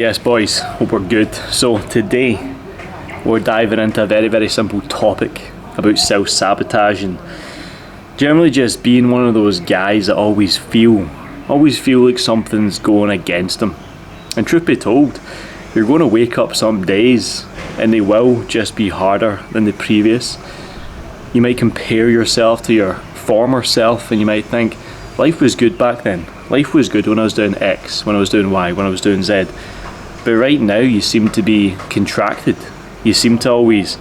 Yes, boys, hope we're good. So today we're diving into a very, very simple topic about self-sabotaging. Generally just being one of those guys that always feel like something's going against them. And truth be told, you're going to wake up some days and they will just be harder than the previous. You might compare yourself to your former self and you might think, life was good back then. Life was good when I was doing X, when I was doing Y, when I was doing Z. But right now you seem to be contracted. You seem to always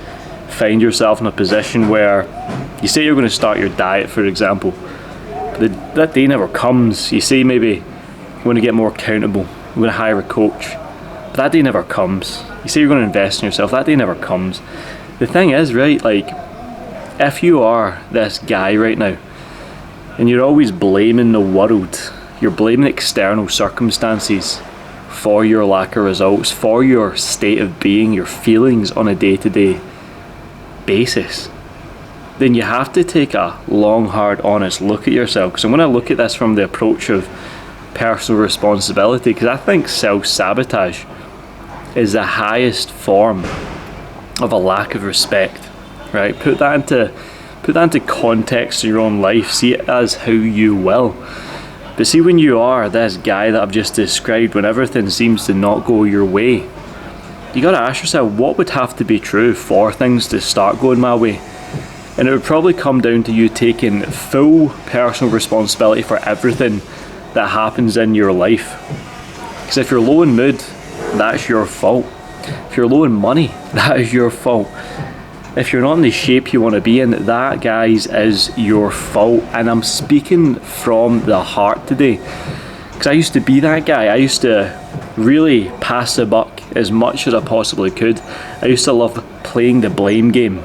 find yourself in a position where you say you're going to start your diet, for example, but that day never comes. You say maybe you want to get more accountable, you're going to hire a coach, but that day never comes. You say you're going to invest in yourself, that day never comes. The thing is, right, like, if you are this guy right now and you're always blaming the world, you're blaming external circumstances for your lack of results, for your state of being, your feelings on a day-to-day basis, then you have to take a long, hard, honest look at yourself. Because I'm going to look at this from the approach of personal responsibility, because I think self-sabotage is the highest form of a lack of respect, right? Put that into context in your own life. See it as how you will. But see, when you are this guy that I've just described, when everything seems to not go your way, you got to ask yourself, what would have to be true for things to start going my way? And it would probably come down to you taking full personal responsibility for everything that happens in your life. Because if you're low in mood, that's your fault. If you're low in money, that is your fault. If you're not in the shape you want to be in, that, guys, is your fault. And I'm speaking from the heart today, because I used to be that guy. I used to really pass the buck as much as I possibly could. I used to love playing the blame game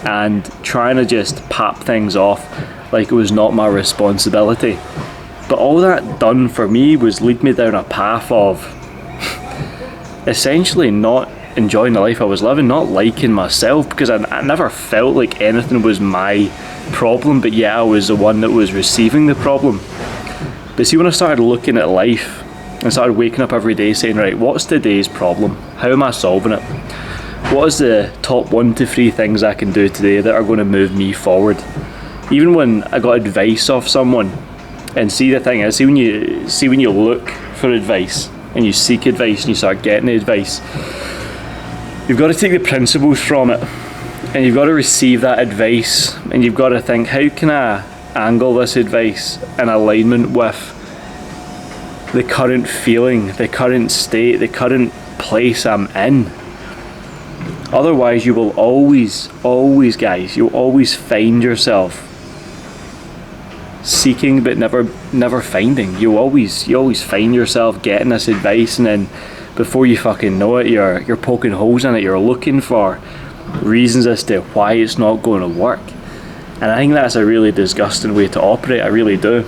and trying to just pop things off like it was not my responsibility. But all that done for me was lead me down a path of essentially not enjoying the life I was living, not liking myself, because I never felt like anything was my problem, but yeah, I was the one that was receiving the problem. But see, when I started looking at life and started waking up every day saying, right, what's today's problem? How am I solving it? What is the top 1 to 3 things I can do today that are going to move me forward? Even when I got advice off someone, and see, the thing is, see when you look for advice and you seek advice and you start getting the advice, you've got to take the principles from it and you've got to receive that advice, and you've got to think, how can I angle this advice in alignment with the current feeling, the current state, the current place I'm in? Otherwise you will always, guys, you'll always find yourself seeking but never finding. You always find yourself getting this advice, and then before you fucking know it, you're poking holes in it. You're looking for reasons as to why it's not going to work. And I think that's a really disgusting way to operate. I really do.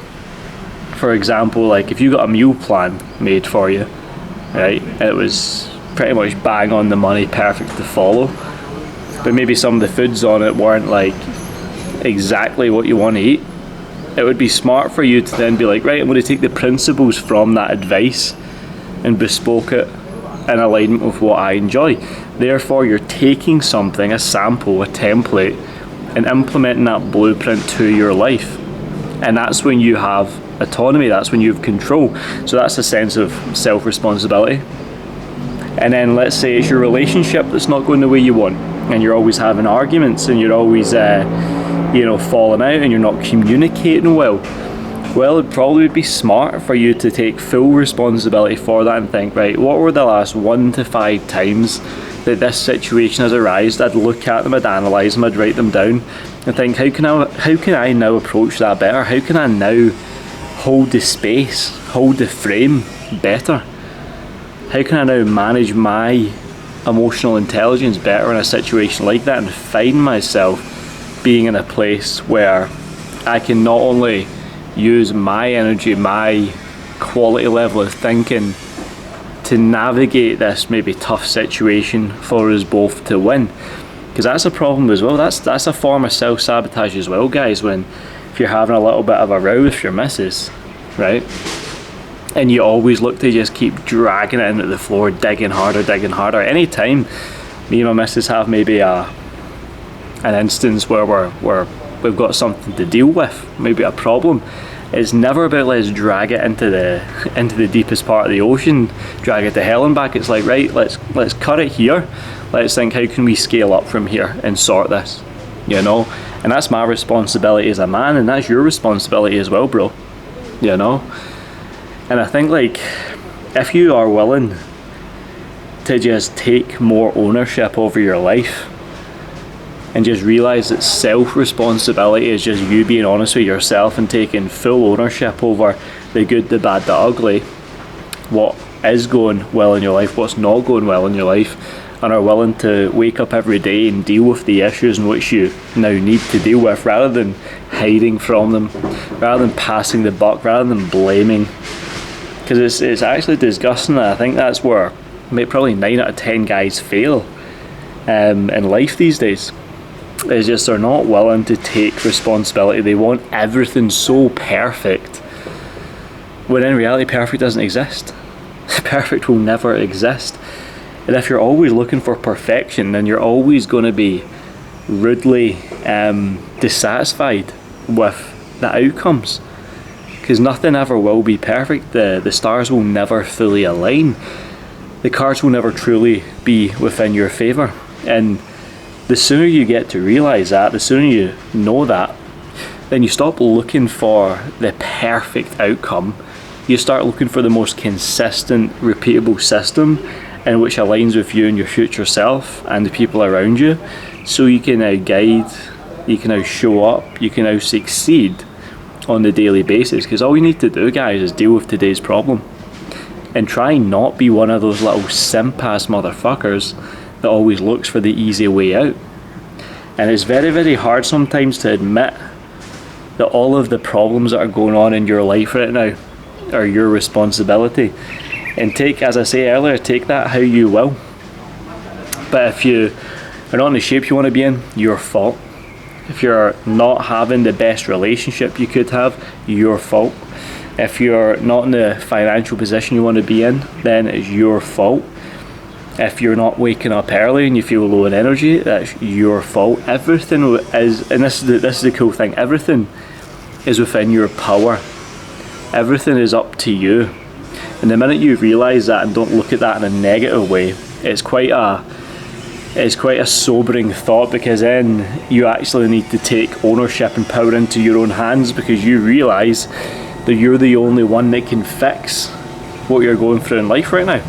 For example, like if you got a meal plan made for you, right, it was pretty much bang on the money, perfect to follow, but maybe some of the foods on it weren't like exactly what you want to eat, it would be smart for you to then be like, right, I'm going to take the principles from that advice and bespoke it in alignment with what I enjoy. Therefore, you're taking something, a sample, a template, and implementing that blueprint to your life. And that's when you have autonomy, that's when you have control. So that's a sense of self-responsibility. And then let's say it's your relationship that's not going the way you want, and you're always having arguments, and you're always falling out, and you're not communicating well. Well, it'd probably be smart for you to take full responsibility for that and think, right, what were the last 1 to 5 times that this situation has arisen? I'd look at them, I'd analyse them, I'd write them down and think, how can I now approach that better? How can I now hold the space, hold the frame better? How can I now manage my emotional intelligence better in a situation like that, and find myself being in a place where I can not only use my energy, my quality level of thinking to navigate this maybe tough situation for us both to win. Because that's a problem as well. That's a form of self-sabotage as well, guys, when if you're having a little bit of a row with your missus, right, and you always look to just keep dragging it into the floor, digging harder. Anytime me and my missus have maybe an instance where we've got something to deal with, maybe a problem, it's never about let's drag it into the deepest part of the ocean, drag it to hell and back. It's like, right, let's cut it here. Let's think, how can we scale up from here and sort this, you know? And that's my responsibility as a man, and that's your responsibility as well, bro, you know? And I think, like, if you are willing to just take more ownership over your life and just realize that self-responsibility is just you being honest with yourself and taking full ownership over the good, the bad, the ugly, what is going well in your life, what's not going well in your life, and are willing to wake up every day and deal with the issues in which you now need to deal with, rather than hiding from them, rather than passing the buck, rather than blaming. Because it's actually disgusting. I think that's where probably 9 out of 10 guys fail in life these days. It's just they're not willing to take responsibility. They want everything so perfect, when in reality perfect doesn't exist. Perfect will never exist. And if you're always looking for perfection, then you're always going to be rudely dissatisfied with the outcomes, because nothing ever will be perfect. The stars will never fully align. The cards will never truly be within your favour. And the sooner you get to realise that, the sooner you know that, then you stop looking for the perfect outcome. You start looking for the most consistent, repeatable system in which aligns with you and your future self and the people around you, so you can now guide, you can now show up, you can now succeed on the daily basis. Because all you need to do, guys, is deal with today's problem and try not be one of those little simp-ass motherfuckers that always looks for the easy way out. And it's very, very hard sometimes to admit that all of the problems that are going on in your life right now are your responsibility. And take, as I say earlier, take that how you will. But if you are not in the shape you want to be in, your fault. If you're not having the best relationship you could have, your fault. If you're not in the financial position you want to be in, then it's your fault. If you're not waking up early and you feel low in energy, that's your fault. Everything is, and this is the cool thing, everything is within your power. Everything is up to you. And the minute you realise that and don't look at that in a negative way, it's quite a sobering thought, because then you actually need to take ownership and power into your own hands, because you realise that you're the only one that can fix what you're going through in life right now.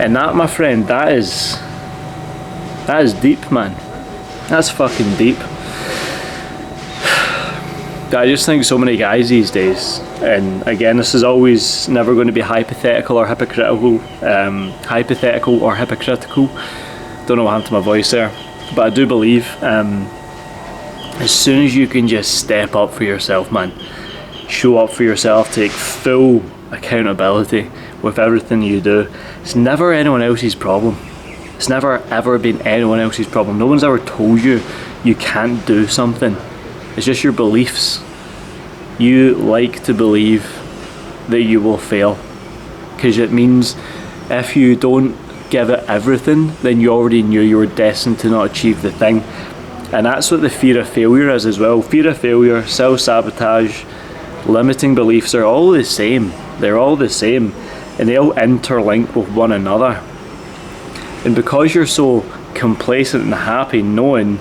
And that, my friend, that is deep, man. That's fucking deep. I just think so many guys these days, and again, this is always never going to be hypothetical or hypocritical. Don't know what happened to my voice there, but I do believe as soon as you can just step up for yourself, man, show up for yourself, take full accountability with everything you do. It's never anyone else's problem. It's never ever been anyone else's problem. No one's ever told you you can't do something. It's just your beliefs. You like to believe that you will fail, because it means if you don't give it everything, then you already knew you were destined to not achieve the thing. And that's what the fear of failure is as well. Fear of failure, self-sabotage, limiting beliefs are all the same. They're all the same, and they all interlink with one another. And because you're so complacent and happy knowing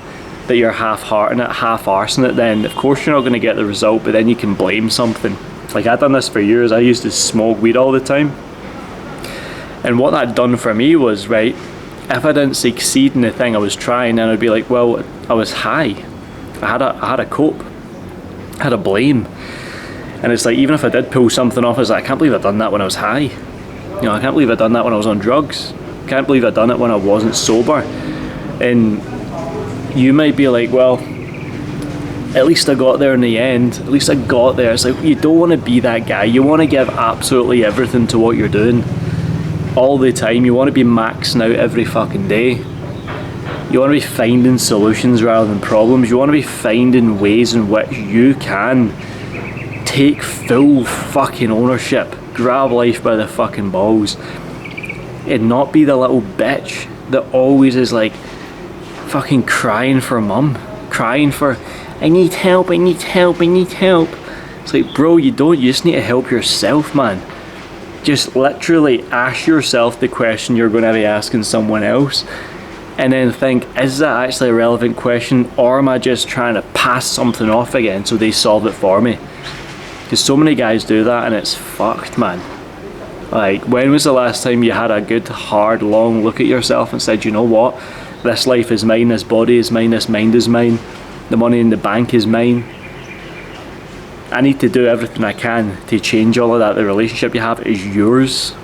that you're half-hearting it, half-arsing it, then of course you're not going to get the result, but then you can blame something. Like, I've done this for years. I used to smoke weed all the time, and what that done for me was, right, if I didn't succeed in the thing I was trying, then I'd be like, well, I was high. I had a cope. I had a blame. And it's like, even if I did pull something off, I was like, I can't believe I'd done that when I was high. You know, I can't believe I'd done that when I was on drugs. I can't believe I'd done it when I wasn't sober. And you might be like, well, at least I got there in the end. At least I got there. It's like, you don't want to be that guy. You want to give absolutely everything to what you're doing all the time. You want to be maxing out every fucking day. You want to be finding solutions rather than problems. You want to be finding ways in which you can take full fucking ownership, grab life by the fucking balls, and not be the little bitch that always is like fucking crying for mum, crying for, I need help, I need help, I need help. It's like, bro, you just need to help yourself, man. Just literally ask yourself the question you're going to be asking someone else, and then think, is that actually a relevant question, or am I just trying to pass something off again so they solve it for me? Because so many guys do that, and it's fucked, man. Like, when was the last time you had a good, hard, long look at yourself and said, you know what, this life is mine, this body is mine, this mind is mine, the money in the bank is mine. I need to do everything I can to change all of that. The relationship you have is yours.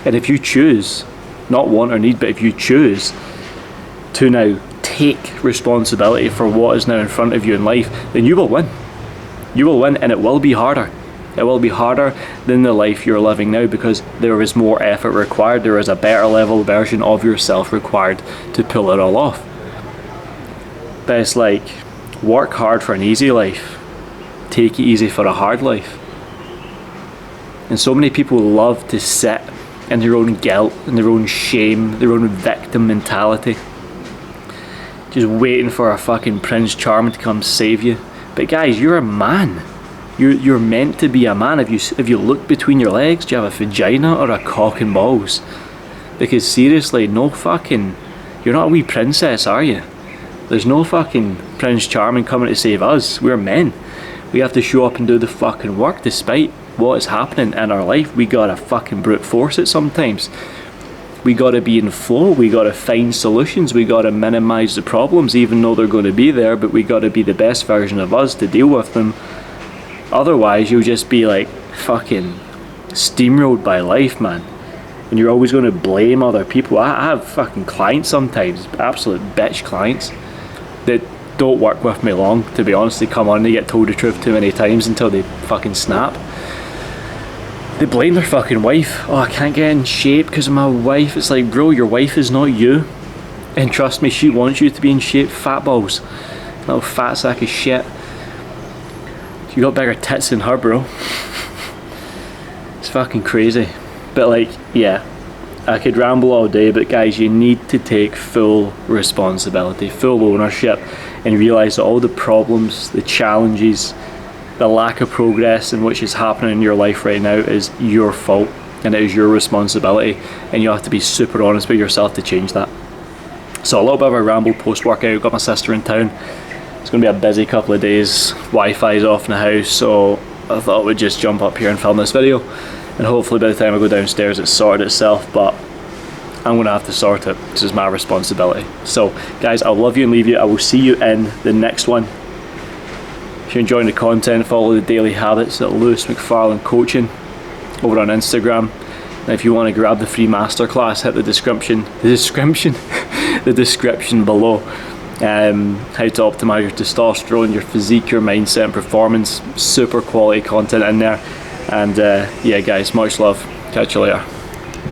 And if you choose, not want or need, but if you choose to now take responsibility for what is now in front of you in life, then you will win. You will win, and it will be harder. It will be harder than the life you're living now, because there is more effort required. There is a better level version of yourself required to pull it all off. But it's like, work hard for an easy life, take it easy for a hard life. And so many people love to sit in their own guilt, in their own shame, their own victim mentality, just waiting for a fucking Prince Charming to come save you. But guys, you're a man. You're meant to be a man. If you look between your legs, do you have a vagina or a cock and balls? Because seriously, you're not a wee princess, are you? There's no fucking Prince Charming coming to save us. We're men. We have to show up and do the fucking work despite what is happening in our life. We gotta fucking brute force it sometimes. We gotta be in flow. We gotta find solutions. We gotta minimize the problems even though they're gonna be there, but we gotta be the best version of us to deal with them. Otherwise, you'll just be like fucking steamrolled by life, man. And you're always going to blame other people. I have fucking clients sometimes, absolute bitch clients, that don't work with me long, to be honest. They come on, they get told the truth too many times until they fucking snap. They blame their fucking wife. Oh, I can't get in shape because of my wife. It's like, bro, your wife is not you. And trust me, she wants you to be in shape, fat balls. Little fat sack of shit. You got bigger tits than her, bro. It's fucking crazy. But like, yeah, I could ramble all day, but guys, you need to take full responsibility, full ownership, and realise that all the problems, the challenges, the lack of progress in which is happening in your life right now is your fault, and it is your responsibility, and you have to be super honest with yourself to change that. So a little bit of a ramble post-workout. Got my sister in town. It's going to be a busy couple of days. Wi-Fi's off in the house, so I thought we'd just jump up here and film this video, and hopefully by the time I go downstairs it's sorted itself, but I'm going to have to sort it. This is my responsibility. So guys, I'll love you and leave you. I will see you in the next one. If you're enjoying the content, follow the daily habits at Lewis McFarlane Coaching over on Instagram. And if you want to grab the free masterclass, hit the description below. How to optimize your testosterone, your physique, your mindset and performance. Super quality content in there. And yeah guys, much love. Catch you later.